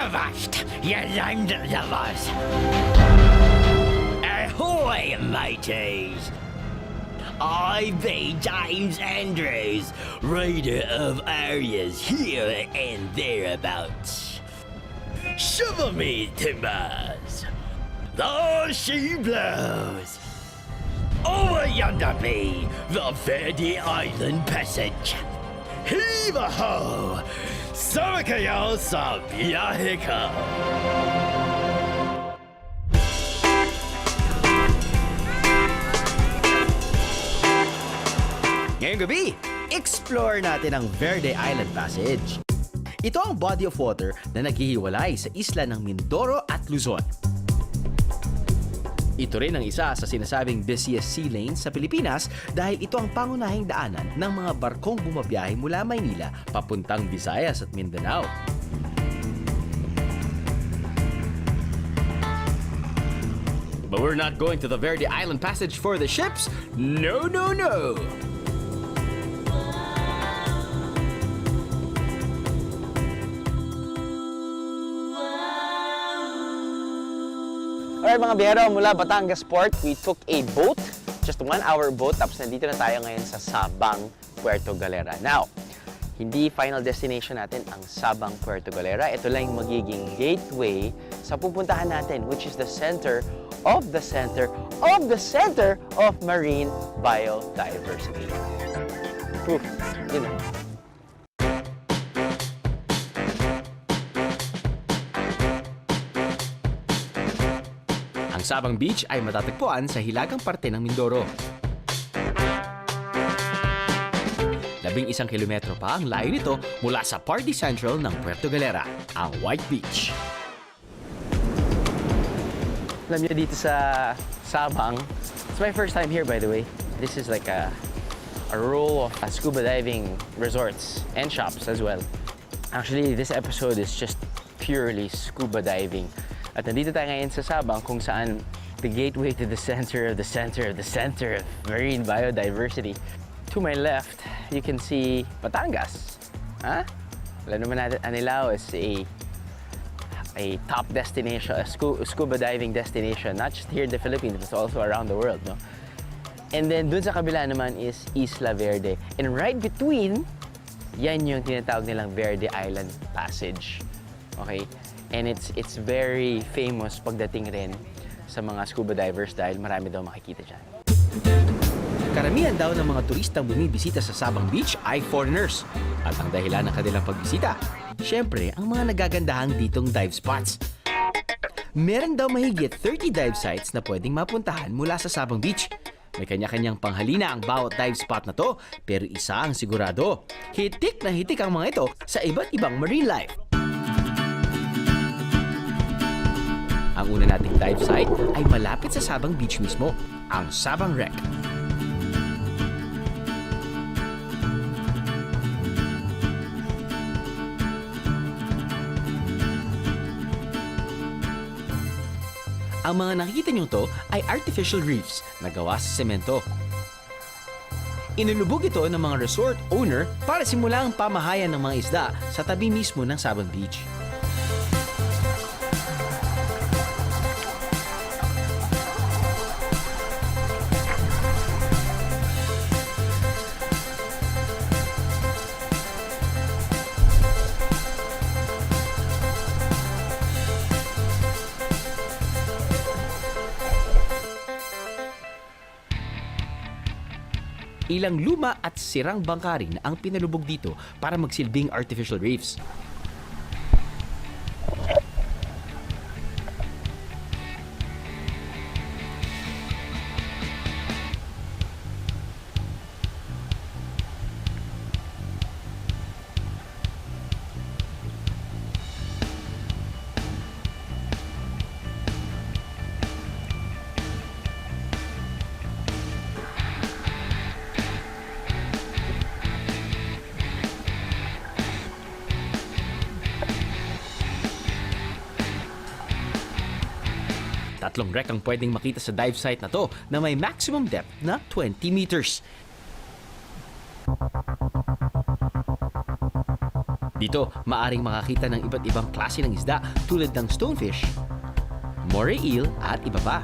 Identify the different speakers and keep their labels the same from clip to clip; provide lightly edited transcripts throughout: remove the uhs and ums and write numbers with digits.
Speaker 1: Avast, you landlubbers! Ahoy, mateys! I be James Andrews, raider of areas here and thereabouts. Shiver me timbers! The she blows! Over yonder be the Verde Island Passage. Heave-a-ho! Sama kayo sa biyahe ko!
Speaker 2: Ngayong gabi, explore natin ang Verde Island Passage. Ito ang body of water na naghihiwalay sa isla ng Mindoro at Luzon. Ito rin ang isa sa sinasabing busiest sea lanes sa Pilipinas dahil ito ang pangunahing daanan ng mga barkong bumabiyahe mula Maynila papuntang Visayas at Mindanao. But we're not going to the Verde Island Passage for the ships. No, no, no!
Speaker 3: Alright mga biyero, mula Batangas Port, we took a boat, just a 1-hour boat, tapos nandito na tayo ngayon sa Sabang, Puerto Galera. Now, hindi final destination natin ang Sabang, Puerto Galera. Ito lang yung magiging gateway sa pupuntahan natin, which is the center of the center of the center of marine biodiversity. Proof, you know.
Speaker 2: Ang Sabang Beach ay matatagpuan sa hilagang parte ng Mindoro. 11 kilometro pa ang layo nito mula sa Party Central ng Puerto Galera, ang White Beach.
Speaker 3: Alam niyo dito sa Sabang, it's my first time here by the way. This is like a row of scuba diving resorts and shops as well. Actually, this episode is just purely scuba diving. At nandito tayo ngayon sa Sabang kung saan the gateway to the center of the center of the center of marine biodiversity. To my left, you can see Batangas. Huh? Alam naman natin, Anilao is a top destination, a scuba diving destination, not just here in the Philippines, but also around the world. No? And then dun sa kabila naman is Isla Verde. And right between, yan yung tinatawag nilang Verde Island Passage. Okay? And it's very famous pagdating rin sa mga scuba divers dahil marami daw makikita dyan.
Speaker 2: Karamihan daw ng mga turistang bumibisita sa Sabang Beach ay foreigners. At ang dahilan ng kanilang pagbisita, syempre ang mga nagagandahang ditong dive spots. Meron daw mahigit 30 dive sites na pwedeng mapuntahan mula sa Sabang Beach. May kanya-kanyang panghalina ang bawat dive spot na to, pero isa ang sigurado. Hitik na hitik ang mga ito sa iba't ibang marine life. Ang una nating dive site ay malapit sa Sabang Beach mismo, ang Sabang Wreck. Ang mga nakikita nyo to ay artificial reefs na gawa sa semento. Inulubog ito ng mga resort owner para simula ang pamahayan ng mga isda sa tabi mismo ng Sabang Beach. Ilang luma at sirang bangka rin ang pinalubog dito para magsilbing artificial reefs. Tatlong wreck ang pwedeng makita sa dive site na to na may maximum depth na 20 meters. Dito, maaring makakita ng iba't ibang klase ng isda tulad ng stonefish, moray eel at iba pa.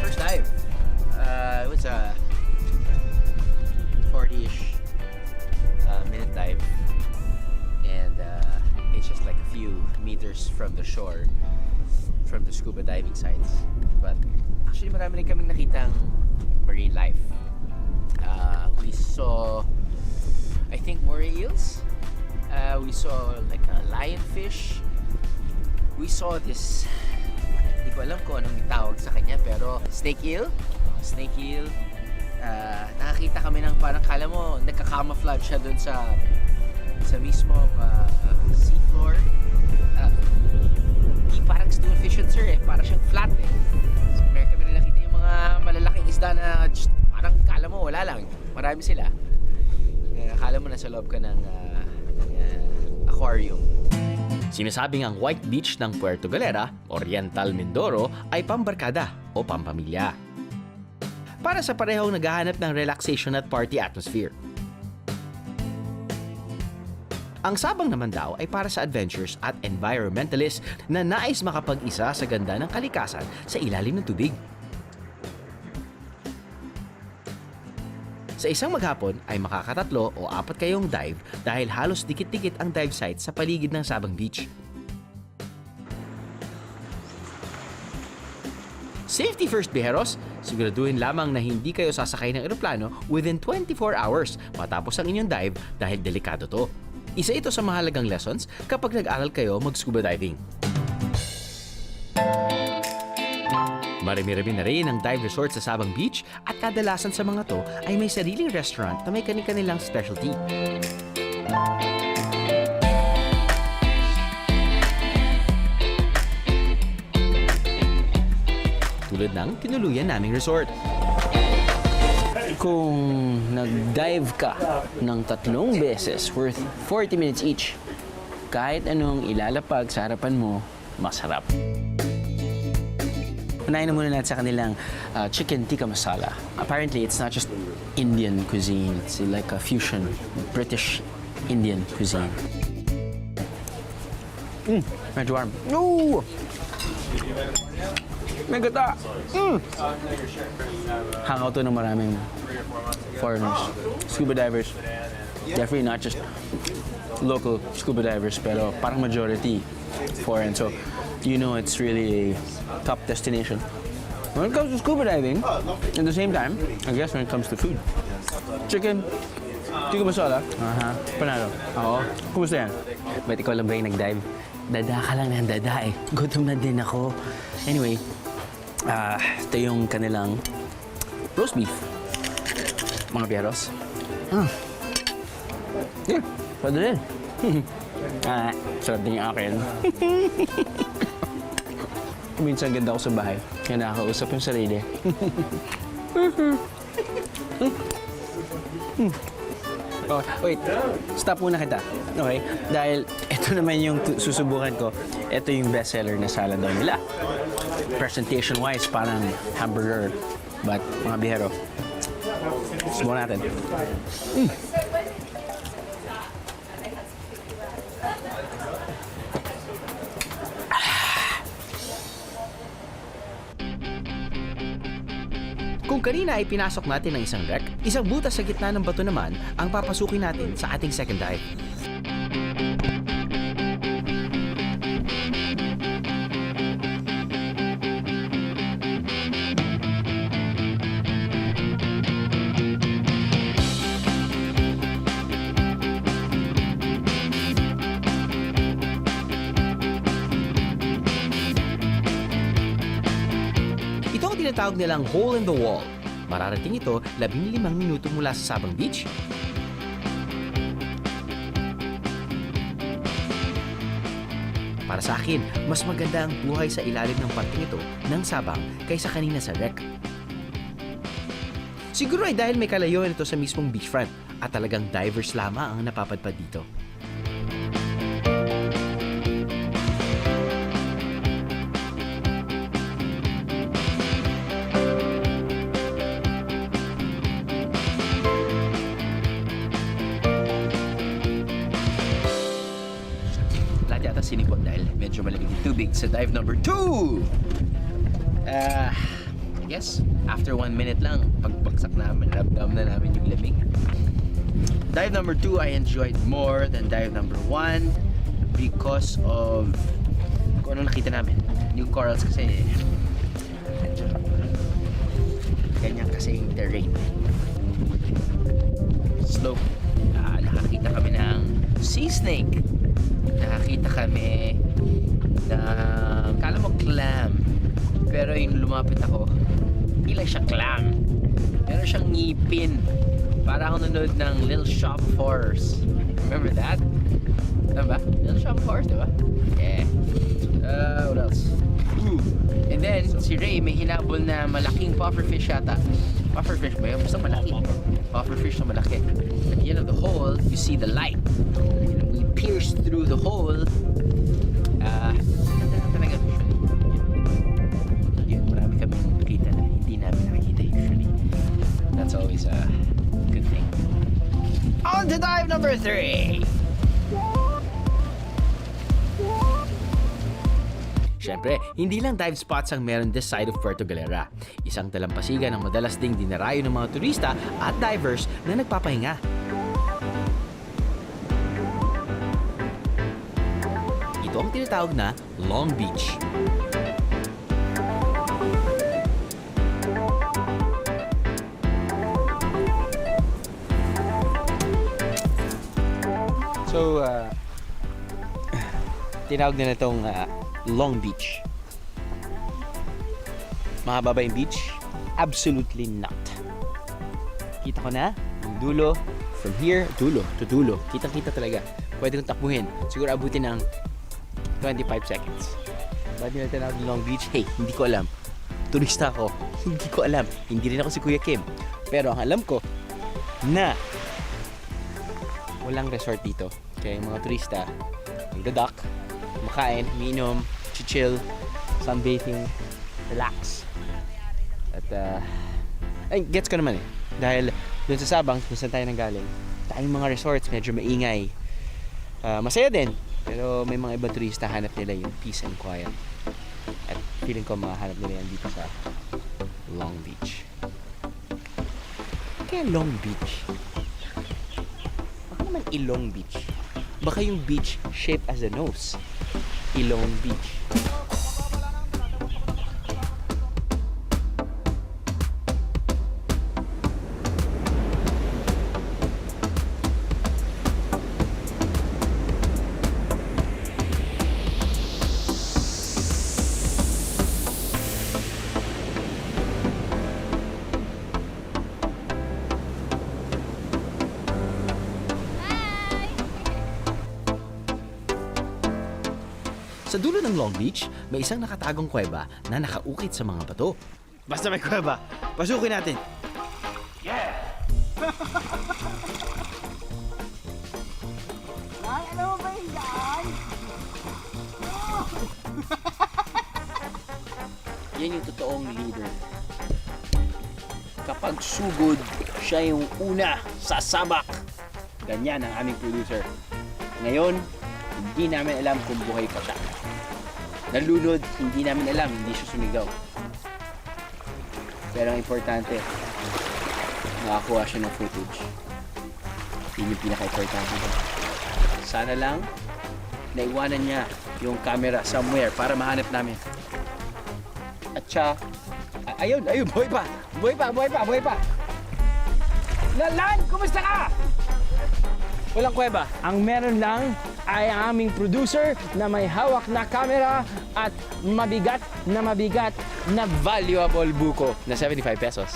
Speaker 2: First dive. It was a 40-ish minute dive, and it's just like a few meters from the shore, from the scuba diving sites. But actually, marami rin kaming nakitang marine life. We saw, I think, moray eels. We saw like a lionfish. We saw this, hindi ko alam kung anong tawag sa kanya, pero snake eel. Nakakita kami ng parang kala mo nagka-camouflage siya dun sa mismo seafloor. Di parang stonefish yun, sir, eh. Parang siyang flat, eh. So, meron kami rin nakita yung mga malalaking isda na just, parang kala mo wala lang. Marami sila. Kala mo nasa loob ka ng aquarium. Sinasabing ang White Beach ng Puerto Galera, Oriental Mindoro, ay pambarkada o pampamilya. Para sa parehong naghahanap ng relaxation at party atmosphere. Ang Sabang naman daw ay para sa adventurers at environmentalists na nais makapag-isa sa ganda ng kalikasan sa ilalim ng tubig. Sa isang maghapon ay makakatatlo o 4 kayong dive dahil halos dikit-dikit ang dive site sa paligid ng Sabang Beach. Safety first, biheros! Siguraduhin lamang na hindi kayo sasakay ng eroplano within 24 hours matapos ang inyong dive dahil delikado to. Isa ito sa mahalagang lessons kapag nag-aral kayo mag-scuba diving. Marami-rami na rin ang dive resort sa Sabang Beach at kadalasan sa mga to ay may sariling restaurant na may kani-kanilang specialty. Tulad ng tinuluyan naming resort.
Speaker 3: Kung nag-dive ka ng 3 beses worth 40 minutes each, kahit anong ilalapag sa harapan mo, masarap. Unahin na muna natin sa kanilang chicken tikka masala. Apparently, it's not just Indian cuisine. It's like a fusion British-Indian cuisine. Medyo warm. No! May gata! Hangout to ng maraming foreigners, scuba divers. Definitely not just local scuba divers, pero parang majority foreign. So, you know it's really a top destination when it comes to scuba diving. At the same time, I guess when it comes to food, chicken tikka masala, panalo. Oo. Kumusta yan?
Speaker 2: Ba't ikaw lang ba yung nag-dive? Dada ka lang ng dada eh. Gutom na din ako. Anyway, ito yung kanilang roast beef. Mga biyaros.
Speaker 3: Yeah, pwede rin. Sarap din yung akin. Minsan ganda ako sa bahay, kaya nakakausap yung sarili. Oh, wait, stop muna kita. Okay? Dahil ito naman yung susubukan ko. Ito yung bestseller na salad daw nila. Presentation-wise, parang hamburger. But, mga bihero, subukan natin.
Speaker 2: Kung kanina ay pinasok natin ng isang wreck, isang butas sa gitna ng bato naman ang papasukin natin sa ating second dive. tinatawag nilang hole in the wall. Mararating ito 15 minuto mula sa Sabang Beach. Para sa akin, mas maganda ang buhay sa ilalim ng parking ito ng Sabang kaysa kanina sa Rec. Siguro ay dahil may kalayuan ito sa mismong beachfront at talagang divers lamang ang napapadpad dito. Lahat yata sinipot dahil medyo malamig yung tubig sa dive number 2! I guess, after 1 minute lang, pagbagsak namin, ramdam na namin yung lamig. Dive number 2, I enjoyed more than dive number 1 because of kung ano nakita namin. Yung corals kasi, medyo ganyan kasi yung terrain. Slope. Nakakita kami ng sea snake. Nakakita kami ng, kala mo clam. Pero yung lumapit ako, hindi lang siya clam. Meron siyang ngipin. Para akong nanood ng Little Shop of Horrors. Remember that? Ano ba? Little Shop of Horrors, diba? Yeah. What else? And then, si Ray may hinabol na malaking pufferfish yata. Pufferfish ba yun? Basta malaki. Pufferfish na malaki. At the end of the hole, you see the light. And we pierce through the hole. Talaga usually. Yun, marami kami nakita na hindi namin nakikita usually. That's always a good thing. On to dive number 3! Siyempre, hindi lang dive spots ang meron this side of Puerto Galera. Isang dalampasigan ang madalas ding dinarayo ng mga turista at divers na nagpapahinga. Ito ang tinatawag na Long Beach. So, tinawag na itong Long Beach. Mahaba ba yung beach? Absolutely not. Kita ko na yung dulo. From here, dulo to dulo. Kitang-kita talaga. Pwede kong takbuhin. Siguro abutin ng 25 seconds. Ba't nila tinawag ng Long Beach? Hey, hindi ko alam. Turista ako. Hindi ko alam. Hindi rin ako si Kuya Kim. Pero ang alam ko na walang resort dito. Kaya yung mga turista, magdadak, makain, minom, chill, sunbathing, relax. At, ay, gets ko naman eh. Dahil dun sa Sabang, kung saan tayo nanggaling, tayong mga resorts, medyo maingay. Masaya din. Pero may mga ibang turista, hanap nila yung peace and quiet. At feeling ko mahanap nila yan dito sa Long Beach. Kaya Long Beach? Baka naman Ilong Beach. Baka yung beach shaped as a nose. Ilong Beach. Sa dulo ng Long Beach, may isang nakatagong kuweba na nakaukit sa mga bato. Basta may kuweba, pasukin natin.
Speaker 4: Ay, ano ba yan?
Speaker 2: Yan yung totoong leader. Kapag sugod, siya yung una sa sabak. Ganyan ang aming producer. Ngayon, hindi namin alam kung buhay pa siya. Nalunod, hindi namin alam, hindi siya sumigaw. Pero ang importante, nakakuha siya ng footage. Yun yung pinaka-importante. Sana lang, naiwanan niya yung camera somewhere para mahanap namin. At siya, ayun, buhay pa! Buhay pa! Lan, kumusta ka? Walang kuweba. Ang meron lang
Speaker 3: ay ang aming producer na may hawak na camera at mabigat na valuable buko na 75 pesos.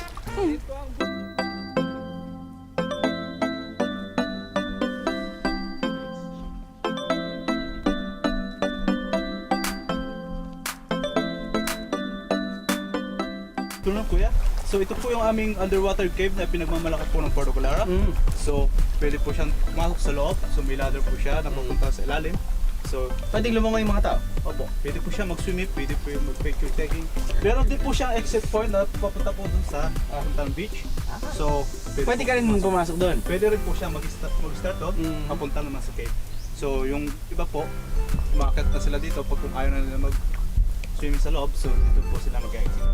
Speaker 5: Ito na kuya. So ito po yung aming underwater cave na pinagmamalaki po ng Puerto Clara. So pwede po siyang pumasok sa loob. So may ladder po siya na papunta sa ilalim. So
Speaker 2: Pwedeng lumangoy yung mga tao.
Speaker 5: opo, pwede po siya mag-swimming, pwede po yung mag-picture taking. Meron din po siyang exit point na papunta po dun sa Punta Beach. So
Speaker 2: Pwede
Speaker 5: po
Speaker 2: ka rin
Speaker 5: pumasok.
Speaker 2: pumasok doon.
Speaker 5: Pwede rin po siya mag-start doon, papunta naman sa cave. So yung iba po, umakit na sila dito pag kung ayaw na nila mag-swimming sa loob, so dito po sila mag-exit.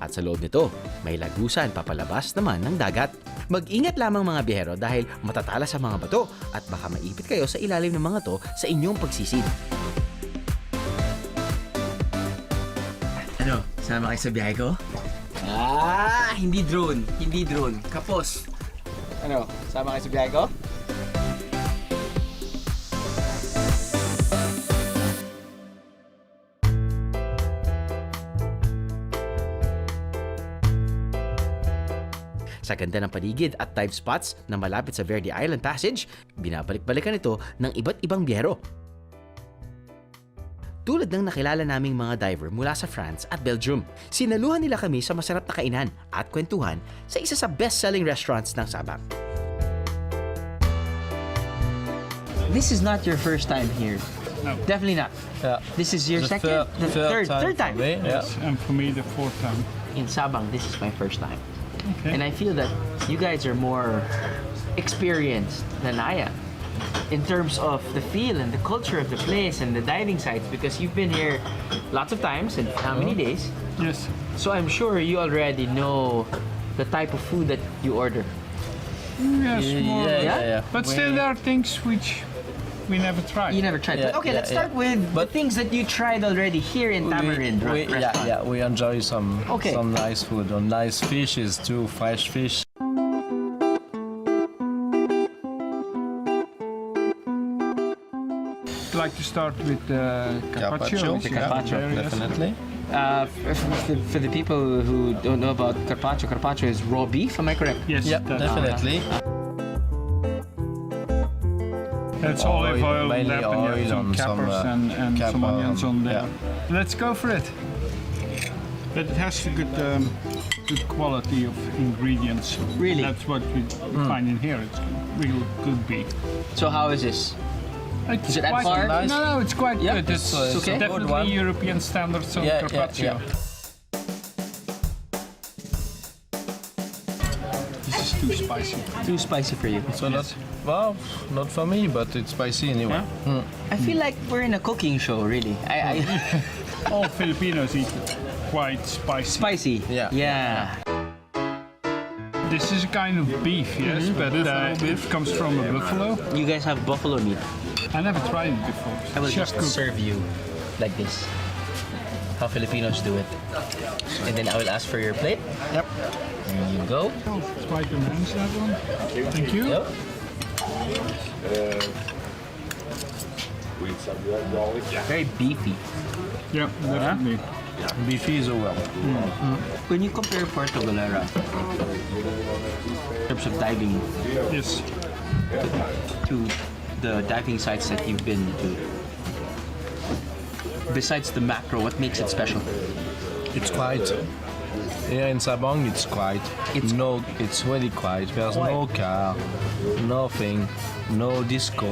Speaker 2: At sa loob nito, may lagusan papalabas naman ng dagat. Mag-ingat lamang mga biyahero dahil matatalas ang mga bato at baka maipit kayo sa ilalim ng mga to sa inyong pagsisid. Ano? Sama kayo sa biyahe ko? Hindi drone. Hindi drone. Kapos. Ano? Sama kayo sa biyahe ko? Sa ganda ng paligid at dive spots na malapit sa Verde Island Passage, binabalik-balikan ito ng iba't ibang biyahero. Tulad ng nakilala naming mga diver mula sa France at Belgium, sinaluhan nila kami sa masarap na kainan at kwentuhan sa isa sa best-selling restaurants ng Sabang.
Speaker 3: This is not your first time here.
Speaker 6: No.
Speaker 3: Definitely not.
Speaker 6: Yeah.
Speaker 3: This is your
Speaker 6: The
Speaker 3: second, third time.
Speaker 6: for me, yeah.
Speaker 4: And for me, the fourth time.
Speaker 3: In Sabang, this is my first time.
Speaker 4: Okay.
Speaker 3: And I feel that you guys are more experienced than I am in terms of the feel and the culture of the place and the diving sites because you've been here lots of times and how many days?
Speaker 4: Yes.
Speaker 3: So I'm sure you already know the type of food that you order.
Speaker 4: Yes, more.
Speaker 3: yeah.
Speaker 4: But still, there are things which we never tried.
Speaker 3: You never tried.
Speaker 6: Yeah,
Speaker 3: But okay,
Speaker 6: yeah,
Speaker 3: let's start
Speaker 6: yeah.
Speaker 3: with the
Speaker 6: But-
Speaker 3: things that you tried already here in Tamarind restaurant.
Speaker 6: we enjoy some
Speaker 3: Okay.
Speaker 6: nice food, nice fishes too, fresh fish.
Speaker 4: I'd like to start with carpaccio.
Speaker 6: The
Speaker 3: carpaccio,
Speaker 6: definitely.
Speaker 3: For the people who don't know about carpaccio, carpaccio is raw beef. Am I correct?
Speaker 4: Yes,
Speaker 6: Yeah,
Speaker 4: that's
Speaker 6: definitely.
Speaker 4: It's olive oil,
Speaker 6: mainly
Speaker 4: left, and you have
Speaker 6: oil
Speaker 4: some
Speaker 6: and some,
Speaker 4: capers and some
Speaker 6: capper,
Speaker 4: onions on there.
Speaker 6: yeah.
Speaker 4: Let's go for it. But it has a good quality of ingredients.
Speaker 3: Really?
Speaker 4: That's what we find in here. It's real good beef.
Speaker 3: So how is this?
Speaker 4: It's
Speaker 3: Is it at
Speaker 4: quite,
Speaker 3: par?
Speaker 6: Nice.
Speaker 4: No, it's quite
Speaker 3: Yeah,
Speaker 4: good. It's,
Speaker 6: it's
Speaker 3: okay.
Speaker 6: a good
Speaker 4: definitely
Speaker 6: one.
Speaker 4: European standards of
Speaker 6: Yeah,
Speaker 4: carpaccio.
Speaker 6: yeah.
Speaker 4: This is too spicy.
Speaker 3: Too spicy for you.
Speaker 6: So not not for me, but it's spicy anyway.
Speaker 3: I feel like we're in a cooking show, really. I
Speaker 4: All Filipinos eat quite spicy.
Speaker 3: spicy.
Speaker 6: Yeah.
Speaker 3: Yeah.
Speaker 4: This is a kind of beef, yes, but it comes from a buffalo.
Speaker 3: You guys have buffalo meat.
Speaker 4: I never tried it before.
Speaker 3: I will
Speaker 4: Chef
Speaker 3: just
Speaker 4: cook.
Speaker 3: serve you like this. How Filipinos do it. And then I will ask for your plate.
Speaker 6: Yep.
Speaker 3: There you go.
Speaker 4: Oh, it's quite nice, that one. Thank you.
Speaker 3: Yep. Very beefy.
Speaker 4: Yeah, definitely.
Speaker 6: Beefy as well.
Speaker 3: When you compare Puerto Galera in terms of diving
Speaker 4: Yes.
Speaker 3: to the diving sites that you've been to, besides the macro, what makes it special?
Speaker 6: It's quiet. Here in Sabang, it's quiet. It's really quiet. There's no car, nothing, no disco.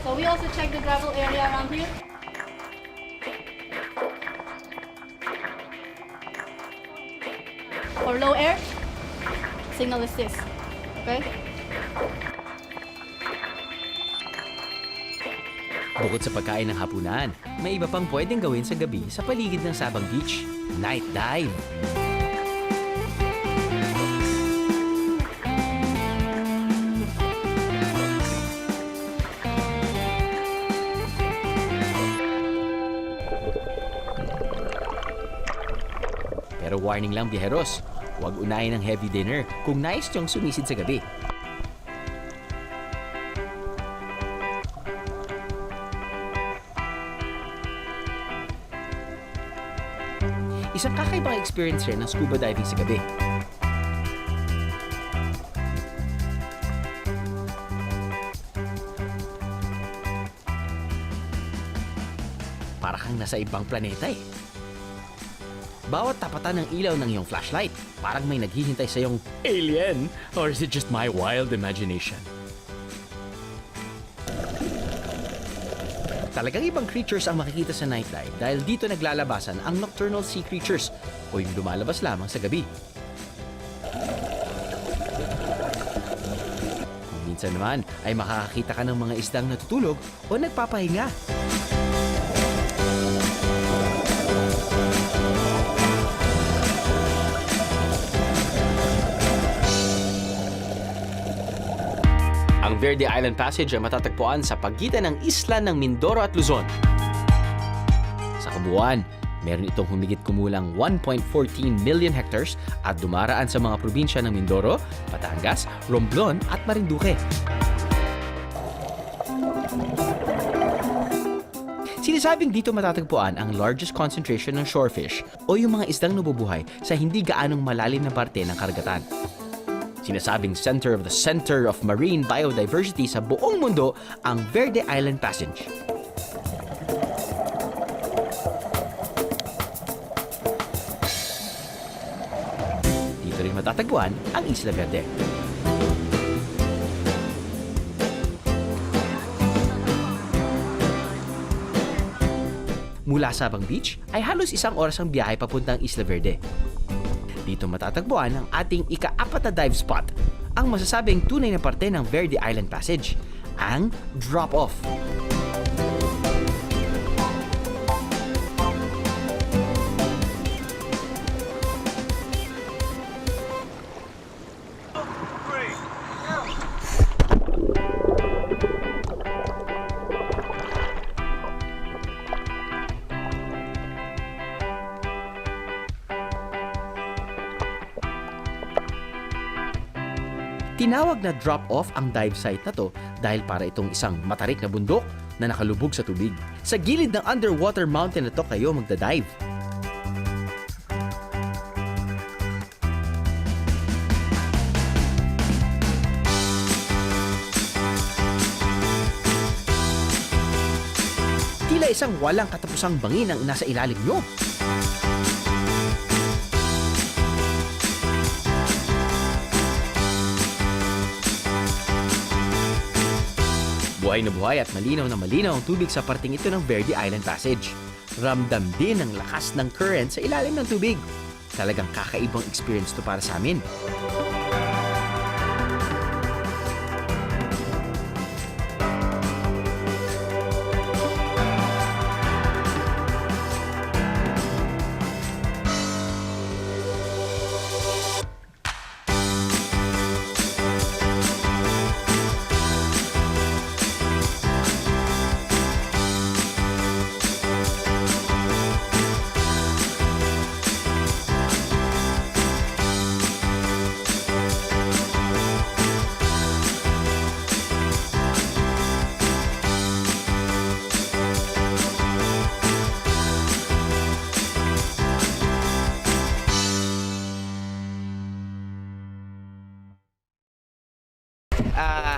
Speaker 7: So we also check the gravel area around here. For low air, signal is this, okay?
Speaker 2: Bukod sa pagkain ng hapunan, may iba pang pwedeng gawin sa gabi sa paligid ng Sabang Beach. Night dive! Pero warning lang biyeros, huwag unahin ng heavy dinner kung nais niyong sumisid sa gabi. Isang kakaibang experience rin ng scuba diving sa gabi. Para kang nasa ibang planeta eh. Bawat tapatan ng ilaw ng iyong flashlight, parang may naghihintay sa iyong alien, or is it just my wild imagination? Talagang ibang creatures ang makikita sa night dive dahil dito naglalabasan ang nocturnal sea creatures o yung lumalabas lamang sa gabi. Kung minsan naman ay makakakita ka ng mga isdang natutulog o nagpapahinga. Ang Verde Island Passage ay matatagpuan sa pagitan ng isla ng Mindoro at Luzon. Sa kabuuan, meron itong humigit kumulang 1.14 million hectares at dumaraan sa mga probinsya ng Mindoro, Batangas, Romblon at Marinduque. Sinasabing dito matatagpuan ang largest concentration ng shorefish o yung mga isdang nabubuhay sa hindi gaanong malalim na parte ng karagatan. Sinasabing center of marine biodiversity sa buong mundo ang Verde Island Passage. Dito rin matatagpuan ang Isla Verde. Mula Sabang Beach ay halos 1 oras ang biyahe papuntang Isla Verde. Dito matatagpuan ang ating ika-4 na dive spot, ang masasabing tunay na parte ng Verde Island Passage, ang drop-off. Tinawag na drop-off ang dive site na to dahil para itong isang matarik na bundok na nakalubog sa tubig. Sa gilid ng underwater mountain na to kayo magda-dive. Tila isang walang katapusang bangin ang nasa ilalim nyo. Buhay na buhay at malinaw na malinaw ang tubig sa parting ito ng Verde Island Passage. Ramdam din ang lakas ng current sa ilalim ng tubig. Talagang kakaibang experience to para sa amin.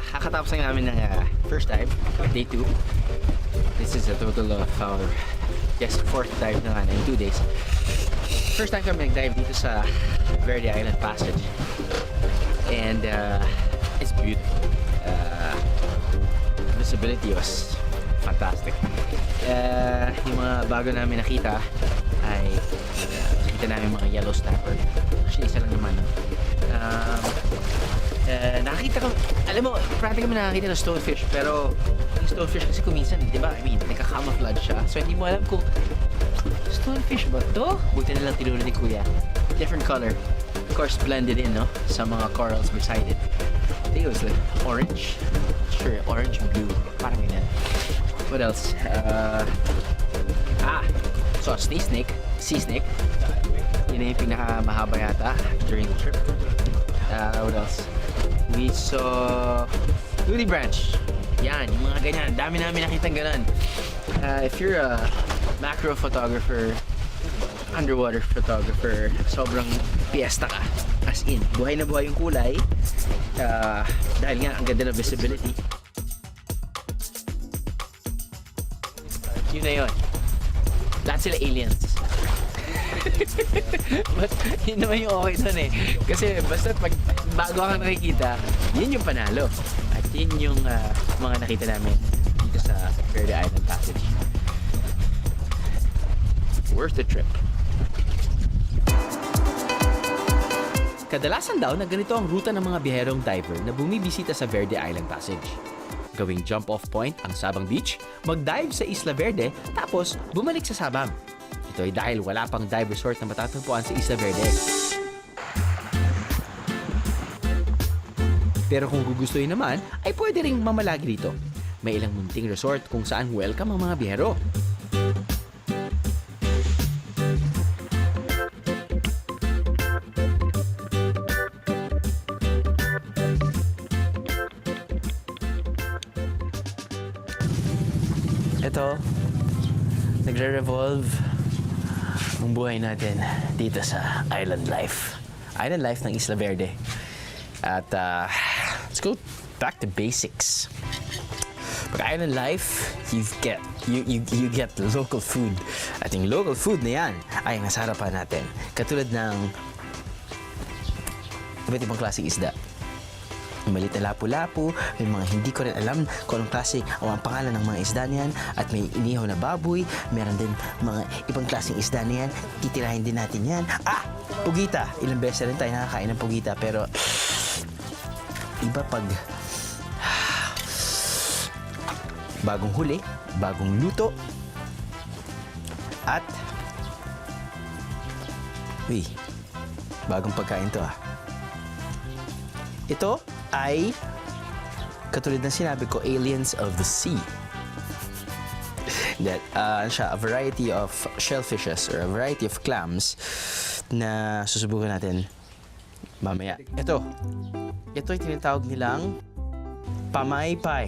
Speaker 2: Kakatapos lang namin ng first dive, day 2. This is a total of our, fourth dive na in 2 days. First time kami nag-dive dito sa Verde Island Passage. And it's beautiful. Visibility was fantastic. Yung mga bago namin nakita ay nakita namin mga yellow snapper. Actually, isa lang naman. Nakakita ko, alam mo, practically kami nakakita ng stonefish, pero
Speaker 3: stonefish kasi kuminsan, di ba? I mean, nagka-camouflage siya. So, hindi mo alam kung stonefish ba to? Buti na lang tinuro ni Kuya. Different color. Of course, blended in, no? Sa mga corals beside it. I think it was like orange. Sure, orange and blue. Parang ganyan. What else? So a sea snake. Yun na yung pinakamahaba yata during the trip. What else? We saw Lily Branch. Yan, yung mga ganyan. Dami namin nakitang ganun. If you're a macro photographer, underwater photographer, sobrang fiesta ka. As in, buhay na buhay yung kulay. Dahil nga, ang ganda ng visibility. Yun na yun. Lahat sila aliens. But yun naman yung okay dun eh. Kasi basta pag bago kang nakikita, yun yung panalo. At yun yung mga nakita namin dito sa Verde Island Passage. Worth the trip.
Speaker 2: Kadalasan daw na ganito ang ruta ng mga biherong diver na bumibisita sa Verde Island Passage. Gawing jump-off point ang Sabang Beach, mag-dive sa Isla Verde, tapos bumalik sa Sabang. Ito ay dahil wala pang dive resort na matatagpuan sa Isla Verde. Pero kung gugustuhin naman, ay pwede ring mamalagi dito. May ilang munting resort kung saan welcome ang mga bihero.
Speaker 3: Ito, nagre-revolve ang buhay natin dito sa Island Life. Island Life ng Isla Verde. At let's go back to basics. Pag Island Life, you get local food. At yung local food na yan ay nasa harapan natin. Katulad ng iba't ibang klaseng isda. May maliit na lapu-lapu, may mga hindi ko rin alam kung anong klase o ang pangalan ng mga isda niyan, at may inihaw na baboy, meron din mga ibang klaseng isda niyan, titirahin din natin yan. Pugita! Ilang beses na rin tayo nakakain ng pugita, pero iba pag bagong huli, bagong luto, at bagong pagkain to. Ito ay katulad ng sinabi ko, aliens of the sea. That siya, a variety of shellfishes or a variety of clams na susubukan natin mamaya. Ito ay tinatawag nilang pamaypay.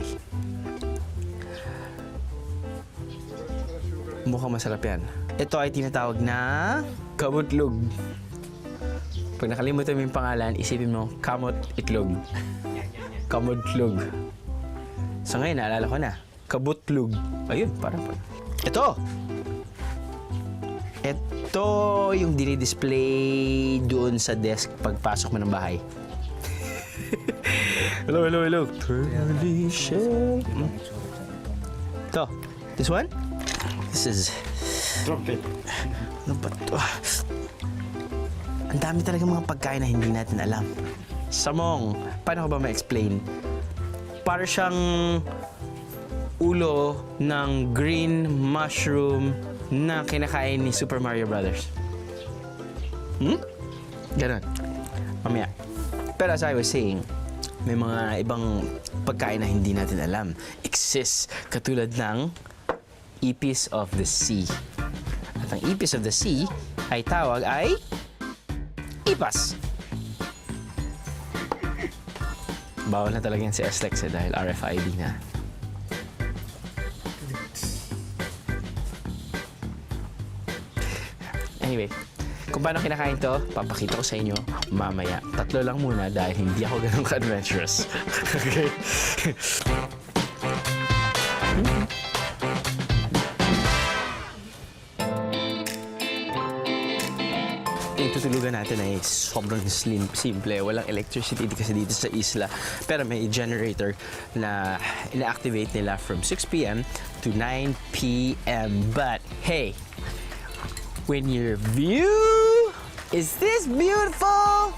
Speaker 3: Mukhang masarap yan. Ito ay tinatawag na kabutlog. Pag nakalimutan mo yung pangalan, isipin mo, kamot itlog. Kabutlog. So ngayon, naalala ko na. Kabutlog. Ayun, parang. Ito yung dinidisplay doon sa desk pagpasok mo ng bahay. Hello. Television. Ito. This one? This is...
Speaker 4: Trumpet.
Speaker 3: Ano ba ito? Ang dami talaga mga pagkain na hindi natin alam. Samong, paano ko ba ma-explain? Para siyang ulo ng green mushroom na kinakain ni Super Mario Brothers. Ganon. Mamaya. Pero as I was saying, may mga ibang pagkain na hindi natin alam. Exist. Katulad ng ipis of the sea. At ang ipis of the sea ay tawag ay ipas. Bawal na talaga yan si SLEX dahil RFID na. Anyway, kung paano kinakain to, papakita ko sa inyo mamaya. 3 lang muna dahil hindi ako ganun ka-adventurous. Okay? Yung tutulugan natin ay sobrang simple. Walang electricity kasi dito sa isla. Pero may generator na ina-activate nila from 6 p.m. to 9 p.m. But hey, when your view is this beautiful,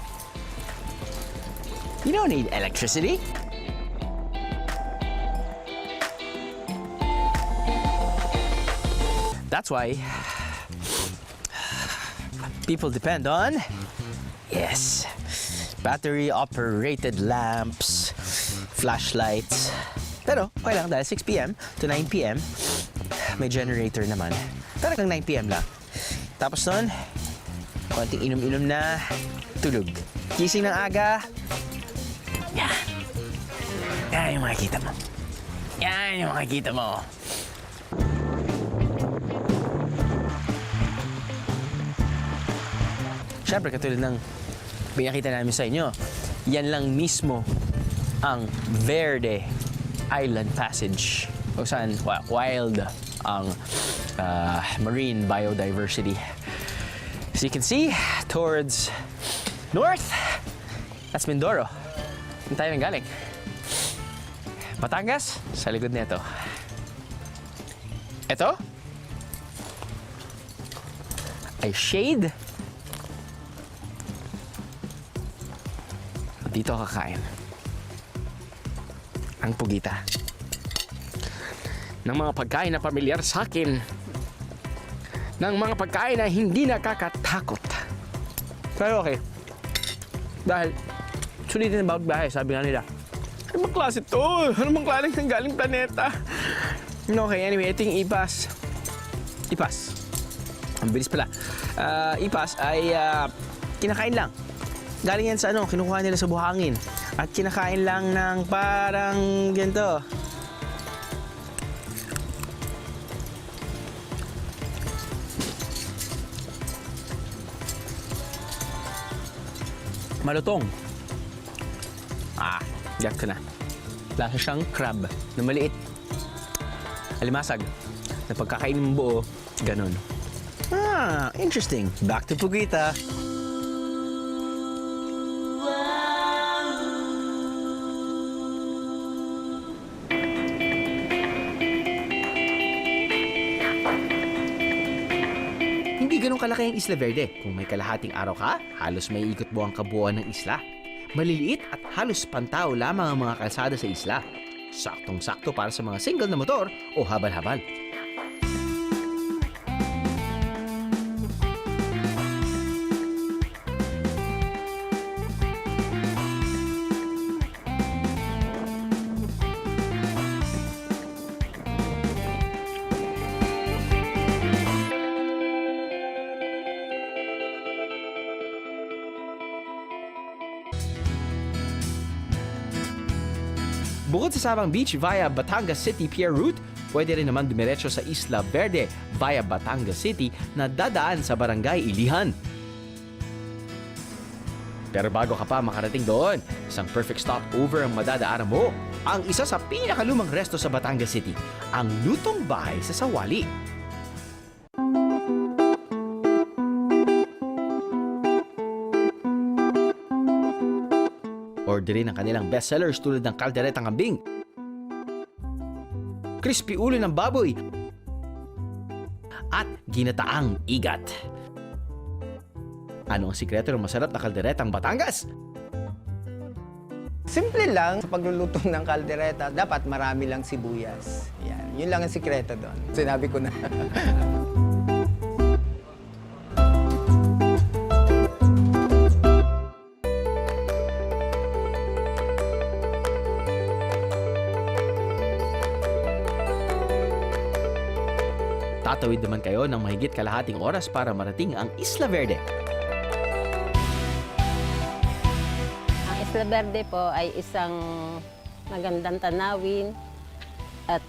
Speaker 3: you don't need electricity.
Speaker 2: That's why people depend on, yes, battery-operated lamps, flashlights. Pero okay lang dahil 6 p.m. to 9 p.m. may generator naman. Talagang 9 p.m. lang. Tapos nun, konting inom-inom na, tulog. Gising ng aga, yan. Yan yung makikita mo. Yan yung makikita mo. Siyempre, katulad ng pinakita namin sa inyo, yan lang mismo ang Verde Island Passage kung saan wild ang marine biodiversity. As you can see, towards north, that's Mindoro. Saan tayo nang galing? Batangas, sa likod nito. Ito ay shade. Dito kakain ang pugita ng mga pagkain na pamilyar sa akin, ng mga pagkain na hindi nakakatakot. Pero okay, dahil sulitin ang bawat bahay, sabi nga nila, ano bang klase to? Ano bang klase ng galing planeta? Okay, anyway, ito yung ipas. Ipas. Ang bilis pala. Ipas ay kinakain lang. Galing yan sa ano, kinukuha nila sa buhangin. At kinakain lang ng parang ganito. Malutong. Yak ko na. Lasa siyang crab na maliit. Alimasag. Na pagkakainin mo buo, ganun. Interesting. Back to Pugita. Hindi ganun kalaki ang Isla Verde. Kung may kalahating araw ka, halos may ikot mo ang kabuuan ng isla. Maliliit at halos pantao lamang ang mga kalsada sa isla. Saktong-sakto para sa mga single na motor o habal-habal. Bukod sa Sabang Beach via Batangas City Pier Route, pwede rin naman dumiretso sa Isla Verde via Batangas City na dadaan sa Barangay Ilihan. Pero bago ka pa makarating doon, isang perfect stopover ang madadaanan mo. Ang isa sa pinakalumang resto sa Batangas City, ang Lutong Bahay sa Sawali. Orderin ang kanilang bestsellers tulad ng kalderetang kambing, crispy ulo ng baboy, at ginataang igat. Ano ang sikreto ng masarap na kalderetang Batangas?
Speaker 8: Simple lang sa pagluluto ng kaldereta, dapat marami lang sibuyas. Yan, yun lang ang sikreto doon. Sinabi ko na.
Speaker 2: Tatawid naman kayo ng mahigit kalahating oras para marating ang Isla Verde.
Speaker 9: Ang Isla Verde po ay isang magandang tanawin at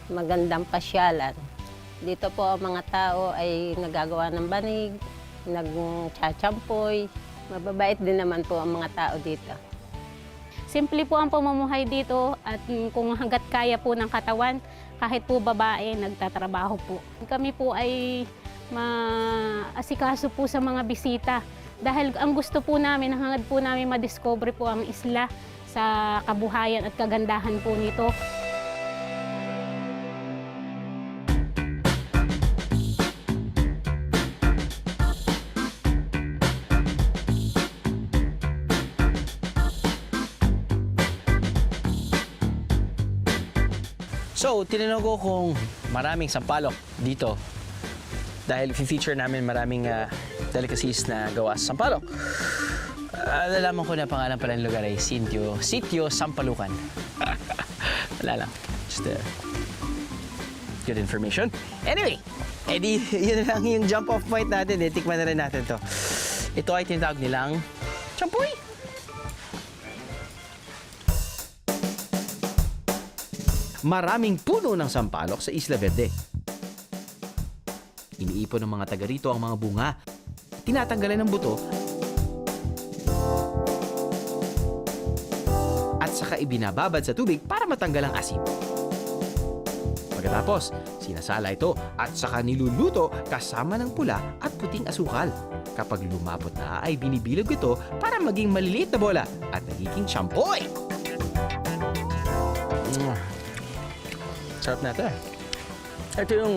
Speaker 9: magandang pasyalan. Dito po ang mga tao ay nagagawa ng banig, nagtsatsampoy. Mababait din naman po ang mga tao dito.
Speaker 7: Simple po ang pamumuhay dito at kung hanggat kaya po ng katawan, kahit po babae, nagtatrabaho po. Kami po ay maasikaso po sa mga bisita dahil ang gusto po namin, hangad po namin madiscover po ang isla sa kabuhayan at kagandahan po nito.
Speaker 3: So, tinanong ko kung maraming sampalok dito dahil feature namin maraming delicacies na gawa sa sampalok. Nalaman ko na pangalan pala ng lugar ay Sitio Sampalukan. Wala lang. Just good information. Anyway, edi yun lang yung jump off point natin. Tikman na rin natin to. Ito ay tinatawag nilang champoy.
Speaker 2: Maraming puno ng sampalok sa Isla Verde. Iniipon ng mga taga rito ang mga bunga, tinatanggalan ng buto, at saka ibinababad sa tubig para matanggal ang asim. Pagkatapos, sinasala ito at saka niluluto kasama ng pula at puting asukal. Kapag lumapot na ay binibilog ito para maging maliliit na bola at nagiging champoy.
Speaker 3: Sarap na ito. Ito yung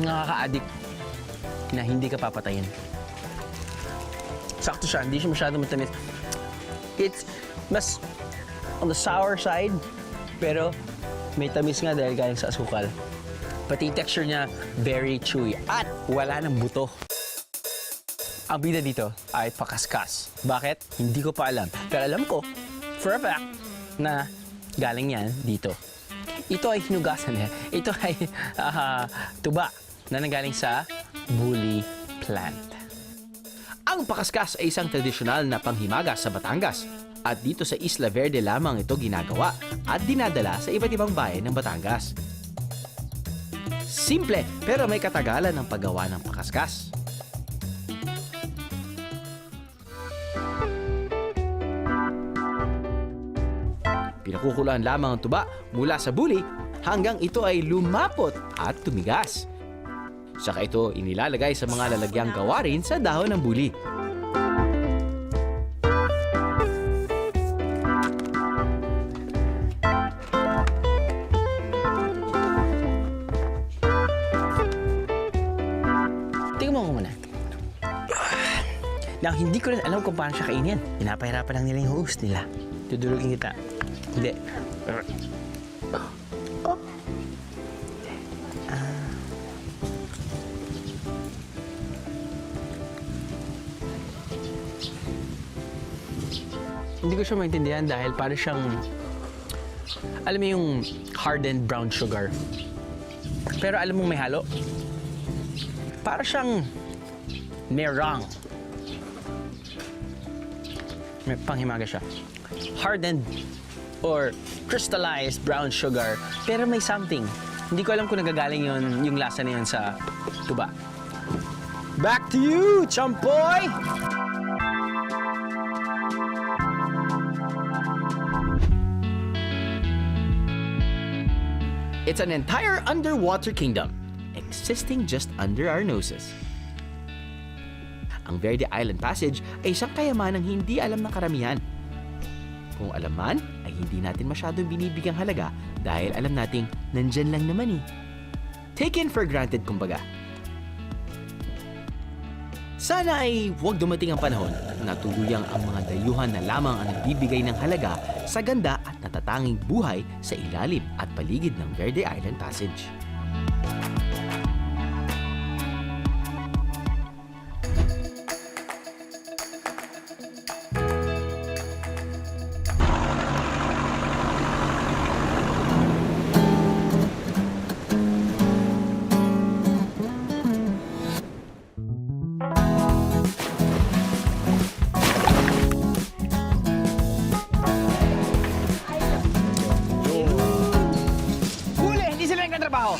Speaker 3: nakaka-addict na hindi ka papatayin. Sakto siya, hindi siya masyadong matamis. It's mas on the sour side, pero may tamis nga dahil galing sa asukal. Pati yung texture niya, very chewy. At wala ng buto. Ang bida dito ay pakaskas. Bakit? Hindi ko pa alam. Pero alam ko, for a fact, na galing yan dito. Ito ay hinugasan niya. Ito ay tuba na nanggaling sa buli plant.
Speaker 2: Ang pakaskas ay isang tradisyonal na panghimagas sa Batangas. At dito sa Isla Verde lamang ito ginagawa at dinadala sa iba't ibang bayan ng Batangas. Simple pero may katagalan ng paggawa ng pakaskas. Pinakukulaan lamang ang tuba mula sa buli hanggang ito ay lumapot at tumigas. Saka ito inilalagay sa mga lalagyang gawarin sa dahon ng buli.
Speaker 3: Tingnan mo ko muna. Now, hindi ko rin alam kung paano siya kainin. Pinapahirapan lang nila yung host nila. Tudulugin kita. Hindi. Hindi ko siya maintindihan dahil para siyang, alam mo yung hardened brown sugar. Pero alam mong may halo. Para siyang meringue. May panghimaga siya. Hardened or crystallized brown sugar, pero may something. Hindi ko alam kung nagagaling yung lasa na yun sa tuba. Back to you, champoy!
Speaker 2: It's an entire underwater kingdom, existing just under our noses. Ang Verde Island Passage ay isang kayamanang hindi alam ng karamihan. Kung alam man, ay hindi natin masyadong binibigyang halaga dahil alam nating nandyan lang naman eh. Taken for granted kumbaga. Sana ay huwag dumating ang panahon na tuluyang ang mga dayuhan na lamang ang nagbibigay ng halaga sa ganda at natatanging buhay sa ilalim at paligid ng Verde Island Passage.
Speaker 3: Trabaho.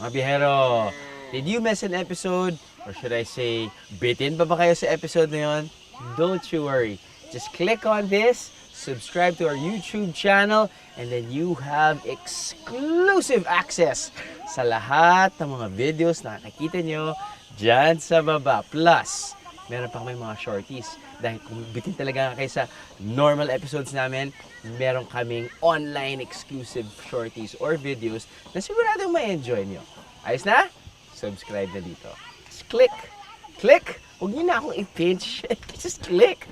Speaker 2: Mga biyahero, did you miss an episode? Or should I say, bitin pa ba kayo sa episode na yun? Don't you worry. Just click on this, subscribe to our YouTube channel, and then you have exclusive access sa lahat ng mga videos na nakikita nyo dyan sa baba. Plus, meron pa kami mga shorties. Dahil kung bitin talaga kayo sa normal episodes namin, meron kaming online exclusive shorties or videos na siguradong ma-enjoy nyo. Ayos na? Subscribe na dito. Let's Just click. Click! Huwag niyo na akong i-pinch. Just click.